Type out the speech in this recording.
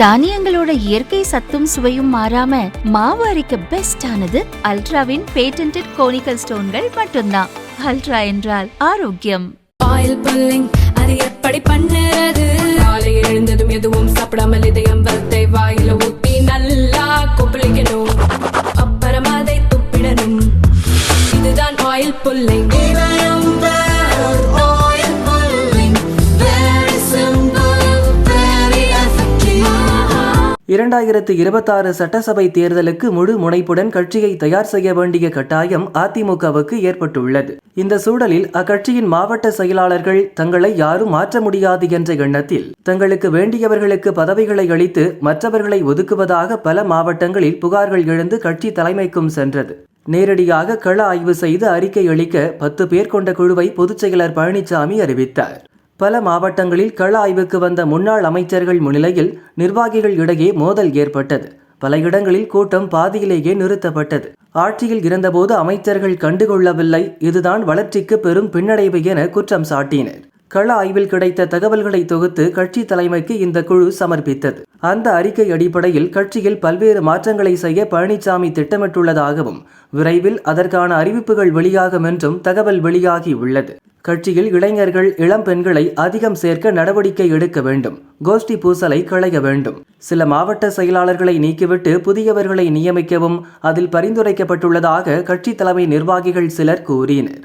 தானியங்களோட இயற்கை சத்தும் சுவையும் மாறாம மாவு அரைக்க பெஸ்ட் ஆனது அல்ட்ராவின் பேட்டன்டட் கோனிக்கல் ஸ்டோன்கள் மட்டும்தான். அல்ட்ரா என்றால் ஆரோக்கியம். ஆயில் புல்லிங் அது எப்படி பண்ணுறது? காலையில் எழுந்ததும் எதுவும் சாப்பிடாமல் இதயம் வளத்தை வாயில ஊத்தி நல்லா கொப்பளிக்கணும். அப்புறம் அதை துப்பிடணும். இதுதான் ஆயில் புல்லிங். 2026 சட்டசபை தேர்தலுக்கு முழு முனைப்புடன் கட்சியை தயார் செய்ய வேண்டிய கட்டாயம் அதிமுகவுக்கு ஏற்பட்டுள்ளது. இந்த சூழலில் அக்கட்சியின் மாவட்ட செயலாளர்கள் தங்களை யாரும் மாற்ற முடியாது என்ற எண்ணத்தில் தங்களுக்கு வேண்டியவர்களுக்கு பதவிகளை அளித்து மற்றவர்களை ஒதுக்குவதாக பல மாவட்டங்களில் புகார்கள் எழுந்து கட்சி தலைமைக்கும் சென்றது. நேரடியாக கள ஆய்வு செய்து அறிக்கை அளிக்க 10 பேர் கொண்ட குழுவை பொதுச் செயலர் பழனிசாமி அறிவித்தார். பல மாவட்டங்களில் கள ஆய்வுக்கு வந்த முன்னாள் அமைச்சர்கள் முன்னிலையில் நிர்வாகிகள் இடையே மோதல் ஏற்பட்டது. பல இடங்களில் கூட்டம் பாதியிலேயே நிறுத்தப்பட்டது. ஆட்சியில் இருந்தபோது அமைச்சர்கள் கண்டுகொள்ளவில்லை, இதுதான் வளர்ச்சிக்கு பெரும் பின்னடைவு என குற்றம் சாட்டினர். கள ஆய்வில் கிடைத்த தகவல்களை தொகுத்து கட்சி தலைமைக்கு இந்த குழு சமர்ப்பித்தது. அந்த அறிக்கை அடிப்படையில் கட்சியில் பல்வேறு மாற்றங்களை செய்ய பழனிசாமி திட்டமிட்டுள்ளதாகவும் விரைவில் அதற்கான அறிவிப்புகள் வெளியாகும் என்றும் தகவல் வெளியாகி உள்ளது. கட்சியில் இளைஞர்கள் இளம் பெண்களை அதிகம் சேர்க்க நடவடிக்கை எடுக்க வேண்டும். கோஷ்டி பூசலை களைய வேண்டும். சில மாவட்ட செயலாளர்களை நீக்கிவிட்டு புதியவர்களை நியமிக்கவும் அதில் பரிந்துரைக்கப்பட்டுள்ளதாக கட்சி தலைமை நிர்வாகிகள் சிலர் கூறினர்.